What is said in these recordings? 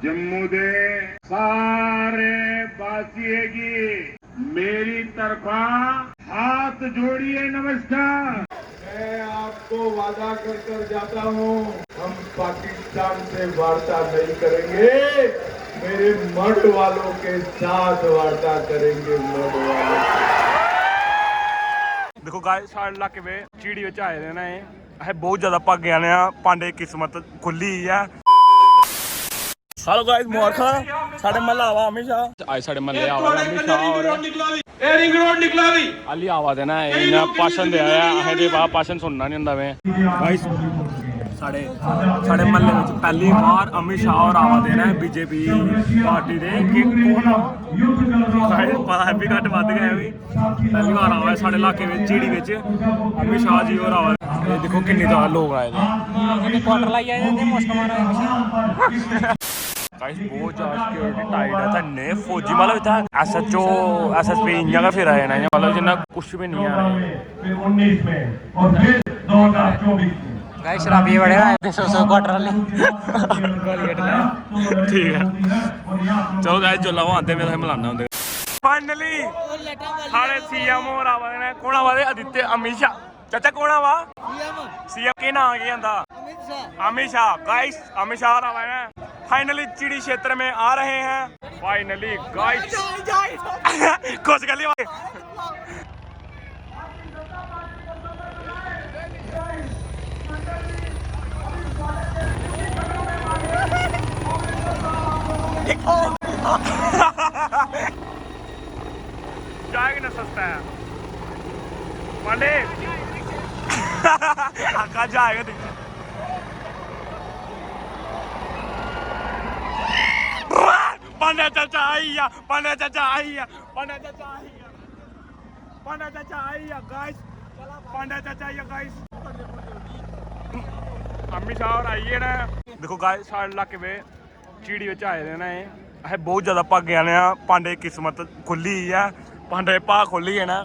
जम्मू दे सारे बासिए की मेरी तरफा हाथ जोड़िए नमस्कार। मैं आपको वादा कर कर जाता हूँ, हम पाकिस्तान से वार्ता नहीं करेंगे, मेरे मर्द वालों के साथ वार्ता करेंगे। मर्द वालों देखो गाइस सारे इलाके में चीड़ी विच आए देना है बहुत ज्यादा भागे आने पांडे किस्मत खुली है। हेलो गाइस मुबारखा साडे महल्ला आवा हमेशा आज साडे महल्ले आवा हमेशा और ए रिंग रोड निकला भी अली आवा देना है इन्हें भाषण दे आया है दे बा भाषण सुनना नहीं हुंदा मैं गाइस साडे महल्ले में पहली बार अमित शाह और आवा देना है बीजेपी पार्टी दे कि कौन गाइस पता है भी घट वध गए भी पहली बार आवा है साडे इलाके में चीड़ी विच अमित शाह जी और आवा देखो कितने ज्यादा लोग आए थे क्वार्टर लाई आए थे मुश्क मारा गाइस बहुत ज्यादा सिक्योरिटी टाइट है धन्ने फौजी मतलब इतना एसएचओ एसएसपी इन्ना का फिर आए ना मतलब जिन्ना कुछ भी नहीं है 19 में और फिर 2024 गाइस शराबी बड़े आए थे 100 क्वार्टर वाले ठीक है चलो गाइस जो लाओ आते मैं मिलाना होंगे फाइनली सारे सीएम और आवा ने कौन आवा दे आदित्य अमित शाह चाचा कौन आवा सीएम के नाम क्या होता अमित शाह गाइस अमित शाह आवा ने फाइनली चिड़ी क्षेत्र में आ रहे हैं फाइनली गाइस खुश गली जाएगा ना सस्ता है पांडे आका जाएगा देखिए पांडे चाचा आइया पांडे चाचा आइया पांडे चाचा आइया पांडे चाचा आइया गाइस पांडे चाचा आइया गाइस अम्मी साहब आइए ना देखो गाइस सारे इलाके में चीड़ी विच आए देना है बहुत ज्यादा भागे आने पांडे किस्मत खुली है पांडे भा खोली है ना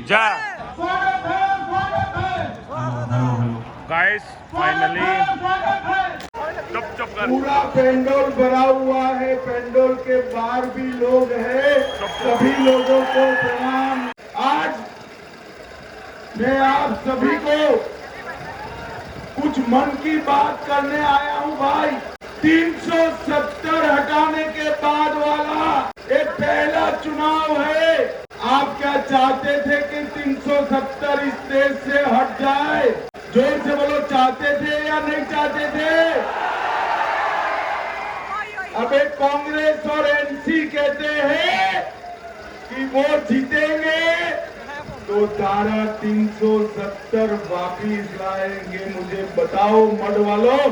जय गाइस फाइनली चुप कर पूरा पेंडोल भरा हुआ है, पेंडोल के बाहर भी लोग हैं, सभी लोगों को प्रणाम। आज मैं आप सभी को कुछ मन की बात करने आया हूं भाई। 370 हटाने के बाद वाला एक पहला चुनाव है। आप क्या चाहते थे कि 370 इस देश से हट जाए? जोर से बोलो, चाहते थे या नहीं चाहते थे? अबे कांग्रेस और एनसी कहते हैं कि वो जीतेंगे तो धारा 370 वापिस लाएंगे। मुझे बताओ मड वालों,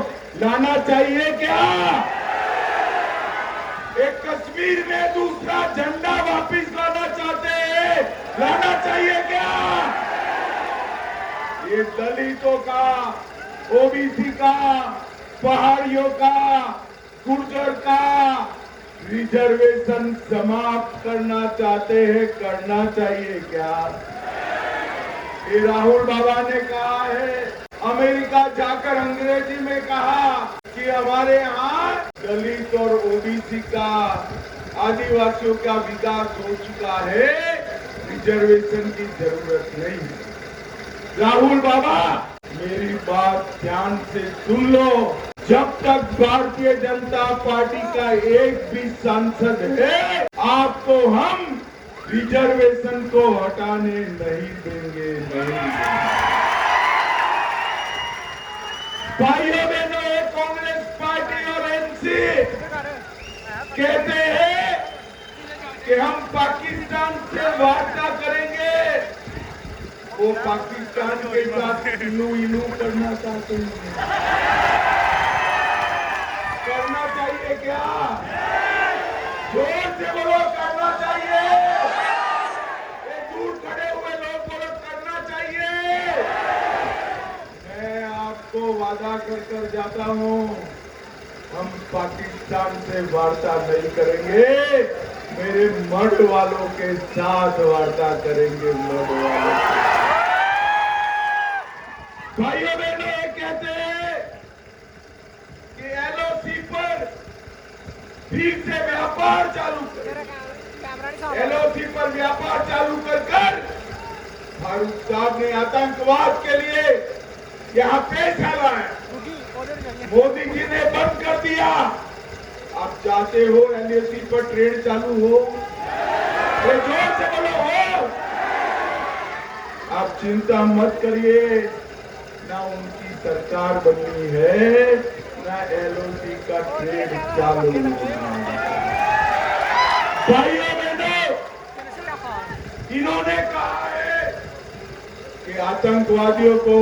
लाना चाहिए क्या? एक कश्मीर में दूसरा झंडा वापिस लाना चाहते हैं, लाना चाहिए क्या? ये दलितों का, ओबीसी का, पहाड़ियों का, गुर्जर का रिजर्वेशन समाप्त करना चाहते हैं, करना चाहिए क्या? ये राहुल बाबा ने कहा है, अमेरिका जाकर अंग्रेजी में कहा कि हमारे यहाँ दलित और ओबीसी का, आदिवासियों का विकास हो चुका है, रिजर्वेशन की जरूरत नहीं है। राहुल बाबा मेरी बात ध्यान से सुन लो, जब तक भारतीय जनता पार्टी का एक भी सांसद है, आपको हम रिजर्वेशन को हटाने नहीं देंगे, नहीं। भाइयों बहनों, कांग्रेस पार्टी और एनसी कहते हैं कि हम पाकिस्तान से वार्ता करेंगे। वो पाकिस्तान के साथ इनू इनू करना चाहते हैं। करना चाहिए क्या? जोर से बोलो, करना चाहिए। ये दूर खड़े हुए लोग बोलो, करना चाहिए। मैं आपको वादा कर कर जाता हूँ, हम पाकिस्तान से वार्ता नहीं करेंगे, मेरे मर्द वालों के साथ वार्ता करेंगे। मर्द वालों भाइयों बहनों कहते हैं कि फिर से व्यापार चालू कर, LOC पर व्यापार चालू कर फारूक साहब ने आतंकवाद के लिए यहाँ पैसा लाया, मोदी जी ने बंद कर दिया। आप चाहते हो LOC पर ट्रेड चालू हो, तो जोर से बोलो हो। आप चिंता मत करिए, ना उनकी सरकार बननी है, ना LOC का ट्रेड चालू होना। भाइयों बहनों, इन्होंने कहा है कि आतंकवादियों को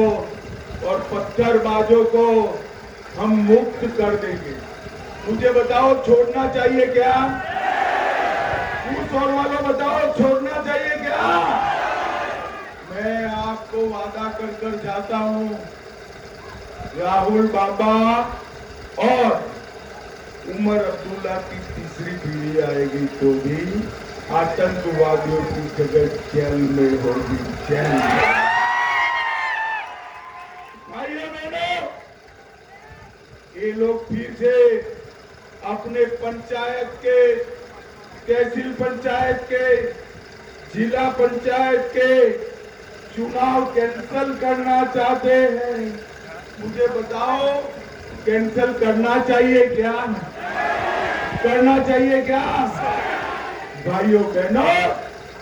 और पत्थरबाजों को हम मुक्त कर देंगे। मुझे बताओ छोड़ना चाहिए क्या? और वालों बताओ छोड़ना चाहिए क्या? मैं आपको वादा कर जाता हूं, राहुल बाबा और उमर अब्दुल्ला की तीसरी पीढ़ी आएगी तो भी आतंकवादियों की जगह जेल में होगी, जेल में। भाइयों बहनों, ये लोग फिर से अपने पंचायत के, तहसील पंचायत के, जिला पंचायत के चुनाव कैंसिल करना चाहते हैं। मुझे बताओ कैंसिल करना चाहिए क्या? करना चाहिए क्या? भाइयों बहनों,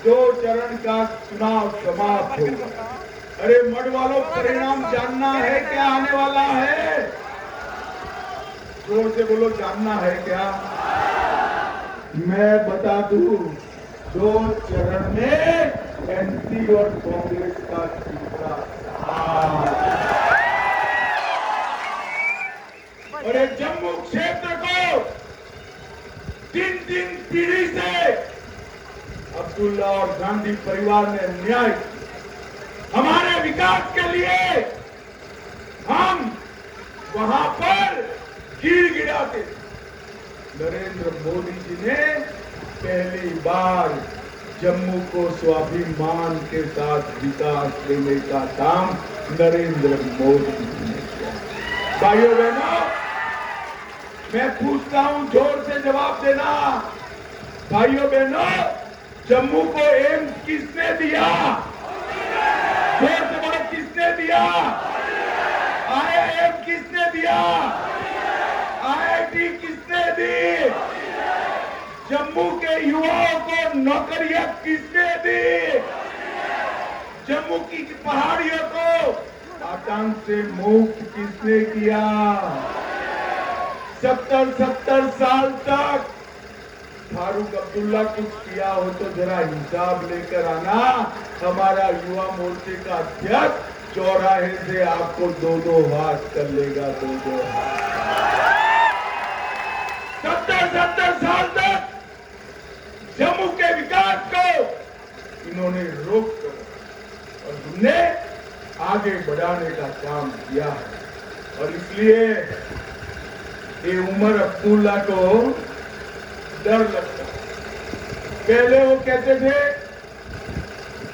2 चरण का चुनाव समाप्त होगा। अरे मठ वालों, परिणाम जानना है क्या आने वाला है? जोर से बोलो, जानना है क्या? मैं बता दूं, 2 चरण में NC और कांग्रेस का तीसरा और ये जम्मू क्षेत्र को 3 पीढ़ी से अब्दुल्ला और गांधी परिवार ने न्याय किया। हमारे विकास के लिए हम वहां पर गिड़गिड़ाते। नरेंद्र मोदी जी ने पहली बार जम्मू को स्वाभिमान के साथ विकास देने का काम नरेंद्र मोदी जी ने किया। भाइयों बहनों, मैं पूछता हूं, जोर से जवाब देना। भाइयों बहनों, जम्मू को एम्स किसने दिया? जोर से बोलो, किसने दिया? IIM किसने दिया? IIT किसने दी? जम्मू के युवाओं को नौकरियां किसने दी? जम्मू की पहाड़ियों को आतंक से मुक्त किसने किया? 70 साल तक फारूक अब्दुल्ला कुछ किया हो तो जरा हिसाब लेकर आना। हमारा युवा मोर्चे का अध्यक्ष चौराहे से आपको 2 हाथ कर लेगा, 2 हाथ। 70 साल तक जम्मू के विकास को इन्होंने रोक कर और हमने आगे बढ़ाने का काम किया है। और इसलिए ये उमर अब्दुल्ला को डर लगता है। पहले वो कहते थे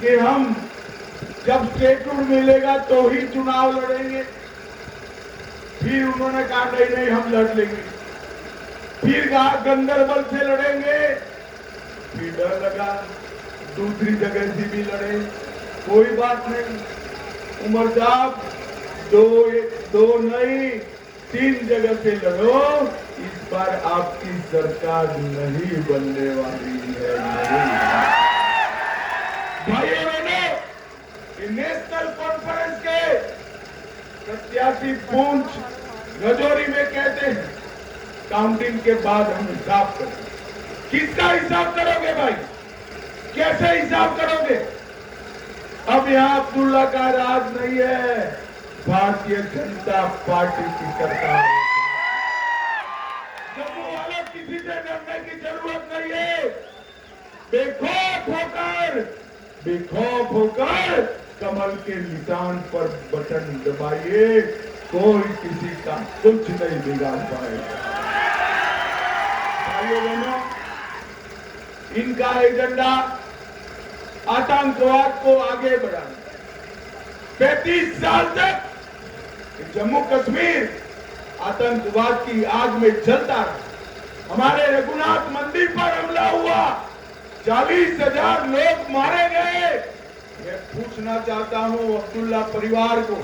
कि हम जब स्टेटहुड मिलेगा तो ही चुनाव लड़ेंगे। फिर उन्होंने कहा नहीं हम लड़ लेंगे। फिर कहा गंदरबल से लड़ेंगे। फिर डर लगा दूसरी जगह से भी लड़े। कोई बात नहीं उमर साहब, 2 नहीं 3 जगह से लड़ो। इस बार आपकी सरकार नहीं बनने वाली है। भाइयों बहनों, नेशनल कॉन्फ्रेंस के प्रत्याशी पूंछ रजौरी में कहते हैं काउंटिंग के बाद हम हिसाब करेंगे। किसका हिसाब करोगे भाई? कैसे हिसाब करोगे? अब यहाँ अब्दुल्ला का राज नहीं है, भारतीय जनता पार्टी की सरकार है। जम्मू वाले किसी से डरने की जरूरत नहीं है। बेखौफ होकर कमल के निशान पर बटन दबाइए, कोई किसी का कुछ नहीं बिगाड़ पाएगा। भाइयों बहनों, इनका एजेंडा आतंकवाद को आगे बढ़ाना। 35 साल तक जम्मू कश्मीर आतंकवाद की आग में जलता रहा। हमारे रघुनाथ मंदिर पर हमला हुआ, 40,000 लोग मारे गए। मैं पूछना चाहता हूं अब्दुल्ला परिवार को,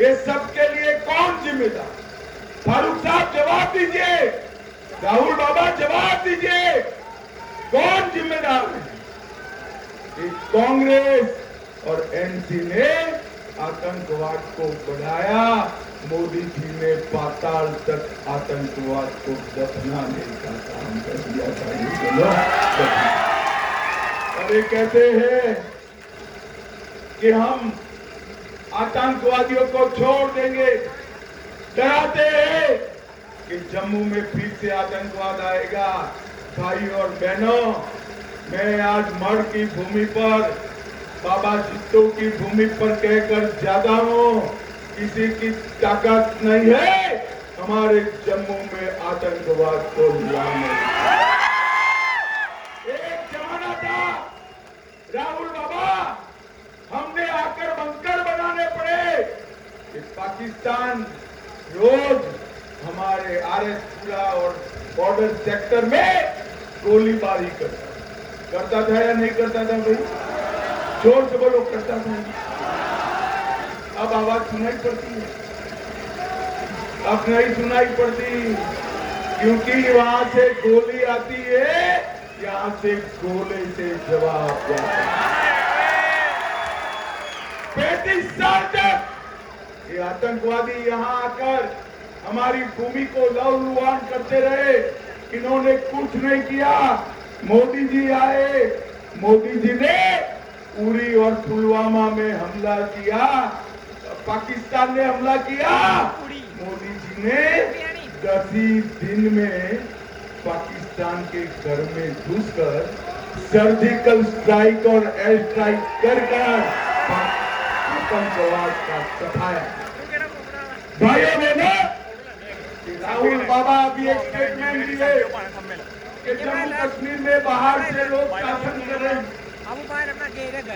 ये सब के लिए कौन जिम्मेदार? फारूक साहब जवाब दीजिए, राहुल बाबा जवाब दीजिए, कौन जिम्मेदार है? कांग्रेस और एनसी ने आतंकवाद को बढ़ाया, मोदी जी ने पाताल तक आतंकवाद को दफनाने का काम कर दिया था। अब ये कहते हैं कि हम आतंकवादियों को छोड़ देंगे, डराते हैं कि जम्मू में फिर से आतंकवाद आएगा। भाई और बहनों, मैं आज मढ़ की भूमि पर, बाबा जित्तो की भूमि पर कहकर ज्यादा हूं, किसी की ताकत नहीं है हमारे जम्मू में आतंकवाद को लाने। एक जमाना था राहुल बाबा, हमने आकर बंकर बनाने पड़े कि पाकिस्तान रोज हमारे आरएसपुरा और बॉर्डर सेक्टर में गोलीबारी करता था या नहीं करता था? भाई जोर से बोलो, करता था। अब आवाज सुनाई पड़ती है? अब नहीं सुनाई पड़ती, क्योंकि वहां से गोली आती है, यहां से गोले से जवाब जाता है। 35 साल तक ये आतंकवादी यहां आकर हमारी भूमि को लहूलुहान करते रहे, इन्होंने कुछ नहीं किया। मोदी जी आए, मोदी जी ने उरी और पुलवामा में हमला किया, पाकिस्तान ने हमला किया, मोदी जी ने 10 ही दिन में पाकिस्तान के घर में घुसकर सर्जिकल स्ट्राइक और एयर स्ट्राइक कर आतंकवाद का सफाया। भाइयों बहनों, राहुल बाबा अभी एक स्टेटमेंट दिए कि जम्मू कश्मीर में बाहर से लोग शासन कर रहे हैं।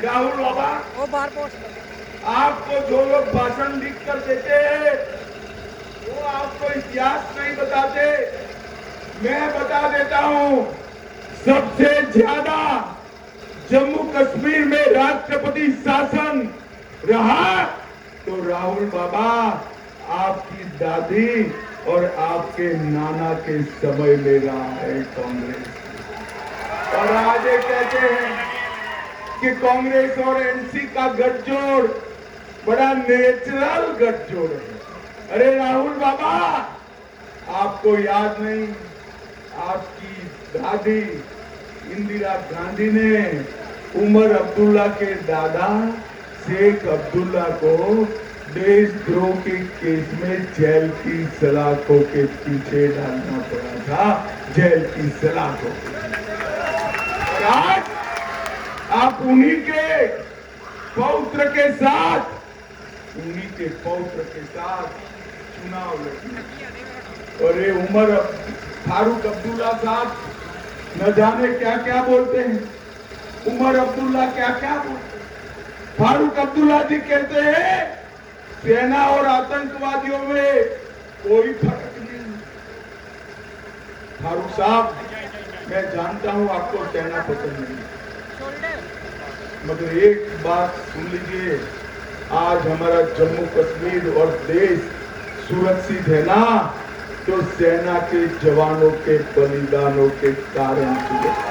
राहुल बाबा, आपको जो लोग भाषण लिख कर देते हैं वो आपको इतिहास नहीं बताते। मैं बता देता हूं, सबसे ज्यादा जम्मू कश्मीर में राष्ट्रपति शासन रहा तो राहुल बाबा आपकी दादी और आपके नाना के समय में रहा है कांग्रेस। और आज ये कहते हैं कि कांग्रेस और एनसी का गठजोड़ बड़ा नेचुरल गठजोड़ है। अरे राहुल बाबा, आपको याद नहीं, आपकी दादी इंदिरा गांधी ने उमर अब्दुल्ला के दादा शेख अब्दुल्ला को देशद्रोह के केस में जेल की सलाखों के पीछे डालना पड़ा था, जेल की सलाखों। आज आप उन्हीं के पौत्र के साथ चुनाव लड़े। और ये उमर फारूक अब्दुल्ला साहब न जाने क्या क्या बोलते हैं, उमर अब्दुल्ला क्या क्या बोलते हैं। फारूक अब्दुल्ला जी कहते हैं सेना और आतंकवादियों में कोई फर्क नहीं। फारूक साहब, मैं जानता हूं आपको सेना पसंद नहीं, मगर एक बात सुन लीजिए, आज हमारा जम्मू कश्मीर और देश सुरक्षित है ना तो सेना के जवानों के बलिदानों के कारण सुरक्षित।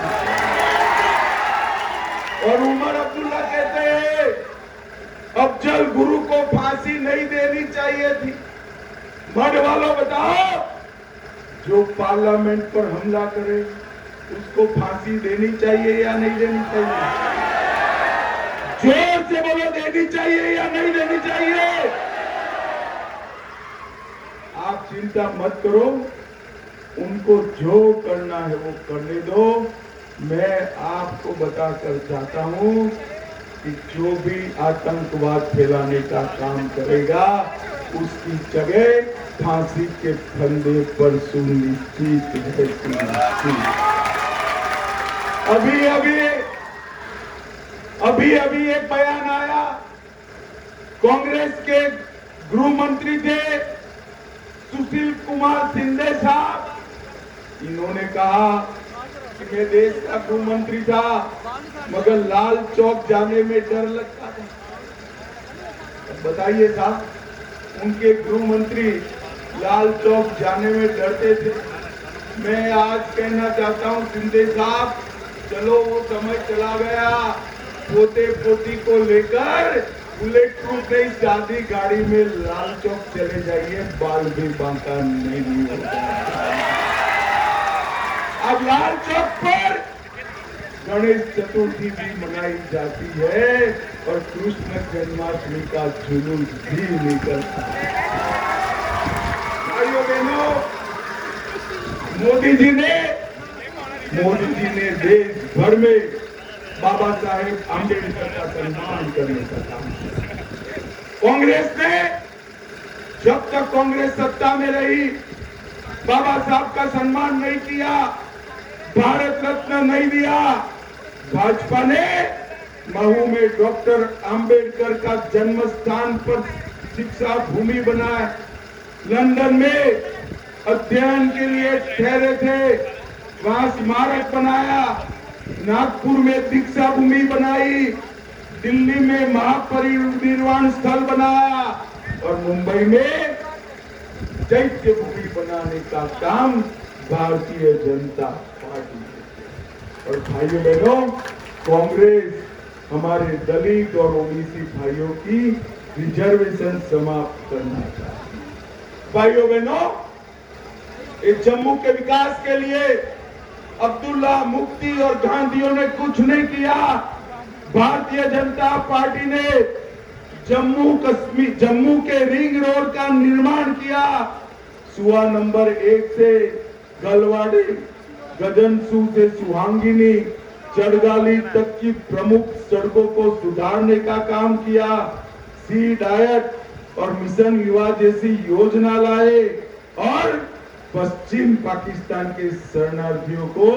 और उमर अब्दुल्ला कहते हैं अफजल गुरु को फांसी नहीं देनी चाहिए थी। मठ वालों बताओ, जो पार्लियामेंट पर हमला करे उसको फांसी देनी चाहिए या नहीं देनी चाहिए? जोर से बोलो, देनी चाहिए या नहीं देनी चाहिए? आप चिंता मत करो, उनको जो करना है वो करने दो। मैं आपको बताकर चाहता हूं कि जो भी आतंकवाद फैलाने का काम करेगा उसकी जगह फांसी के फंदे पर सुनिश्चित है, सुनिश्चित। अभी एक बयान आया, कांग्रेस के गृह मंत्री थे सुशील कुमार शिंदे साहब, इन्होंने कहा कि मैं देश का गृह मंत्री था मगर लाल चौक जाने में डर लगता था। बताइए साहब, उनके गृह मंत्री लाल चौक जाने में डरते थे। मैं आज कहना चाहता हूं शिंदे साहब, चलो वो समय चला गया। पोते पोती को लेकर बुलेट प्रूफ नहीं शादी गाड़ी में लाल चौक चले जाइए, बाल भी बांका नहीं होगा। अब लाल चौक पर गणेश चतुर्थी भी मनाई जाती है और कृष्ण जन्माष्टमी का जुलूस भी निकलता है। भाइयों बहनों, मोदी जी ने देश भर में बाबा साहेब आम्बेडकर का सम्मान करने का काम किया। कांग्रेस ने जब तक कांग्रेस सत्ता में रही बाबा साहब का सम्मान नहीं किया, भारत रत्न नहीं दिया। भाजपा ने महू में डॉक्टर आम्बेडकर का जन्म स्थान पर शिक्षा भूमि बनाया, लंदन में अध्ययन के लिए ठहरे थे, वहां स्मारक बनाया, नागपुर में दीक्षा भूमि बनाई, दिल्ली में महापरिनिर्वाण स्थल बनाया और मुंबई में चैत्य भूमि बनाने का काम भारतीय जनता पार्टी ने। और भाइयों बहनों, कांग्रेस हमारे दलित और ओबीसी भाइयों की रिजर्वेशन समाप्त करना चाहती है। भाइयों बहनों, इस जम्मू के विकास के लिए अब्दुल्ला, मुफ्ती और गांधियों ने कुछ नहीं किया। भारतीय जनता पार्टी ने जम्मू के रिंग रोड का निर्माण किया। सुआ नंबर 1 से गलवाड़ी, गजनसू से सुहांगिनी, चड़गाली तक की प्रमुख सड़कों को सुधारने का काम किया। सी डायट और मिशन युवा जैसी योजना लाए और पश्चिम पाकिस्तान के शरणार्थियों को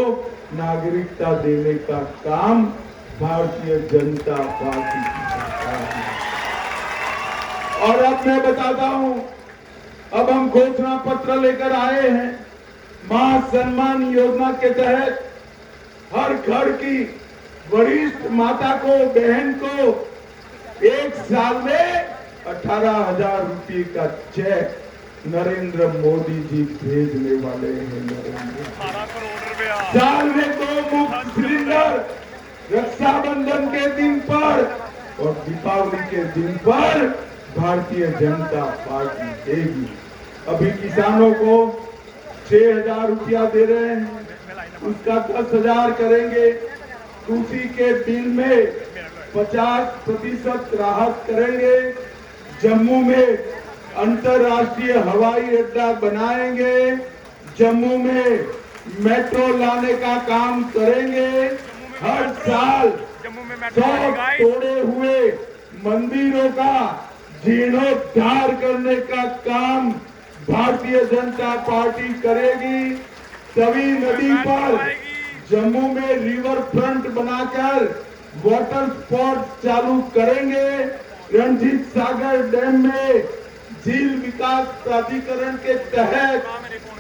नागरिकता देने का काम भारतीय जनता पार्टी की सरकार है। और अब मैं बताता हूं, अब हम घोषणा पत्र लेकर आए हैं। मां सम्मान योजना के तहत हर घर की वरिष्ठ माता को, बहन को 1 साल में 18,000 रुपये का चेक नरेंद्र मोदी जी भेजने वाले हैं। साल में 2 मुफ्त सिलेंडर रक्षाबंधन के दिन पर और दीपावली के दिन पर भारतीय जनता पार्टी देगी। अभी किसानों को 6,000 रुपया दे रहे हैं, उसका 10,000 करेंगे। कृषि के बिल में 50% राहत करेंगे। जम्मू में अंतर्राष्ट्रीय हवाई अड्डा बनाएंगे। जम्मू में मेट्रो लाने का काम करेंगे। हर साल 100 तोड़े हुए मंदिरों का जीर्णोद्धार करने का काम भारतीय जनता पार्टी करेगी। तवी नदी पर जम्मू में रिवर फ्रंट बनाकर वाटर स्पोर्ट्स चालू करेंगे। रणजीत सागर डैम में झील विकास प्राधिकरण के तहत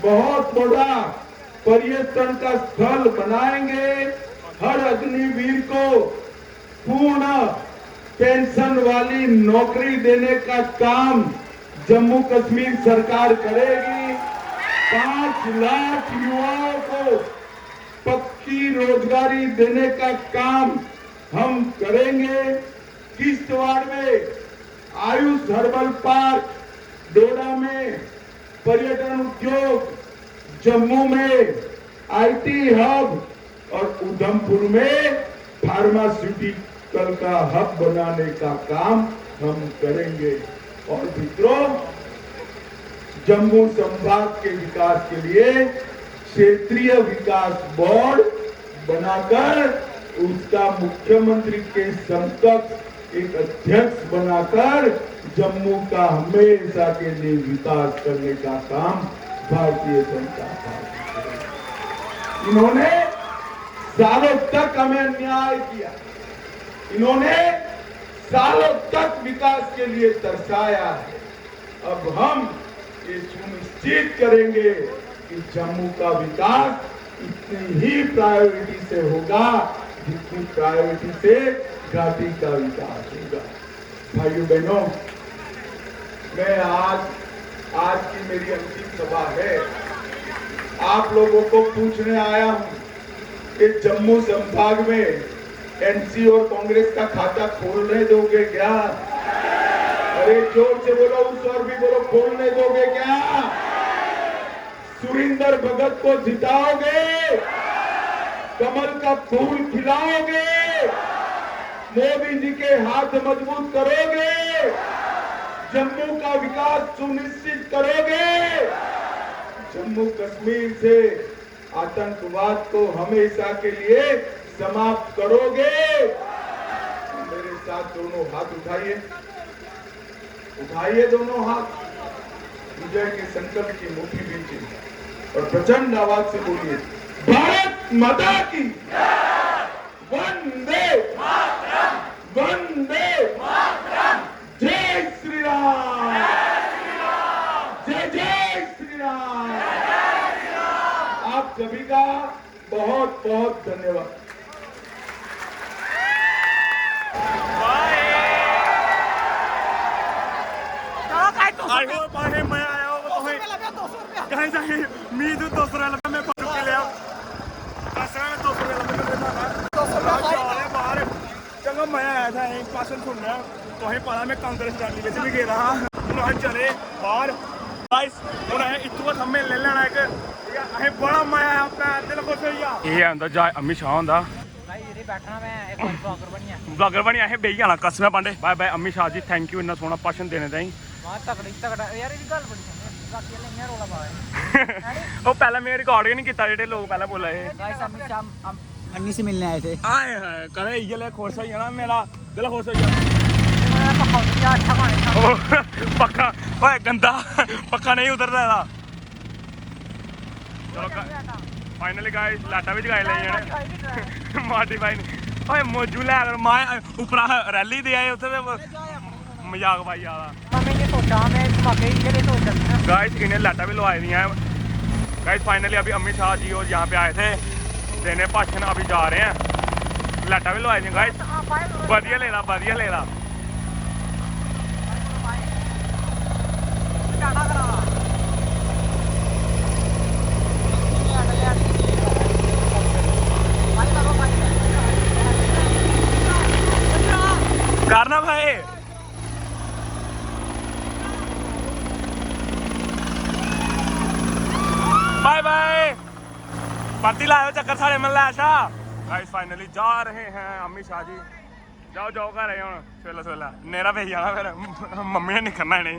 बहुत बड़ा पर्यटन का स्थल बनाएंगे। हर अग्निवीर को पूर्ण पेंशन वाली नौकरी देने का काम जम्मू कश्मीर सरकार करेगी। 5 लाख युवाओं को पक्की रोजगारी देने का काम हम करेंगे। किश्तवाड़ में आयुष हर्बल पार्क, डोडा में पर्यटन उद्योग, जम्मू में आईटी हब और उधमपुर में फार्मास्यूटिकल का हब बनाने का काम हम करेंगे। और मित्रों, जम्मू संभाग के विकास के लिए क्षेत्रीय विकास बोर्ड बनाकर उसका मुख्यमंत्री के समकक्ष एक अध्यक्ष बनाकर जम्मू का हमेशा के लिए विकास करने का काम भारतीय जनता पार्टी करेगी। इन्होंने सालों तक हमें अन्याय किया, इन्होंने सालों तक विकास के लिए तरसाया है। अब हम ये सुनिश्चित करेंगे कि जम्मू का विकास इतनी ही प्रायोरिटी से होगा जितनी प्रायोरिटी से घाटी का विकास होगा। भाइयों बहनों, मैं आज की मेरी अंतिम सभा है। आप लोगों को पूछने आया हूं कि जम्मू संभाग में एनसी और कांग्रेस का खाता खोलने दोगे क्या? अरे जोर से बोलो, उस और भी बोलो, खोलने दोगे क्या? सुरिंदर भगत को जिताओगे? कमल का फूल खिलाओगे? मोदी जी के हाथ मजबूत करोगे? जम्मू का विकास सुनिश्चित करोगे? जम्मू कश्मीर से आतंकवाद को हमेशा के लिए समाप्त करोगे? मेरे साथ दोनों हाथ उठाइए, उठाइए दोनों हाथ, विजय के संकल्प की मुट्ठी बीचिए और प्रचंड आवाज से बोलिए, भारत माता की वंदे मातरम, वंदे मातरम, जय श्री राम, जय जय श्री राम। आप सभी का बहुत बहुत धन्यवाद। मैं आया हूँ कहीं जाए मी 200 रुपया मैं पकड़ के लिया 200 रुपया बाहर चंगा मैं आया था एक भाषण सुनना तो ही पता मैं कांग्रेस रैली में भी गया रहा चले बाहर इतों थम्मे ले लेना एक बड़ा मैं अपना दिल खुश होइया ये आंदा जा अमित शाह होंदा ब्लॉगर बनिया है बेही जाना कसम Pandey bye bye Amit Shah ji thank you इन्ना सोहना भाषण देने ताईं वो पहले मैं रिकॉर्ड ही नहीं किया जेडे लोग पहले बोला अन्नी से मिलने आए थे आए हाय करे इले खुश हो जाना मेरा दिल खुश हो जाना पक्का ओए गंदा पक्का नहीं उतर रहा चलो फाइनली गाइस लाटा भी जगाई ले जाने मॉडिफाई ओए मौजू ले मैं ऊपर रैली दे आए उथे मजाक भाई वाला गाइस इन्हें लाटा भी लवाई दी हैं गाइस फाइनली अभी अमित शाह जी और यहाँ पे आए थे देने भाषण अभी जा रहे हैं लाटा भी लवाई दी गाइस बढ़िया ले रहा बढ़िया ले रहा करना भाई बाय बाय पार्टी लाओ चक्कर सारे मन लाशा गाइस फाइनली जा रहे हैं अमित शाह जी जाओ जाओ घर आए हूँ सवेला सवेला नेरा पे जाना फिर मम्मी ने नहीं करना नहीं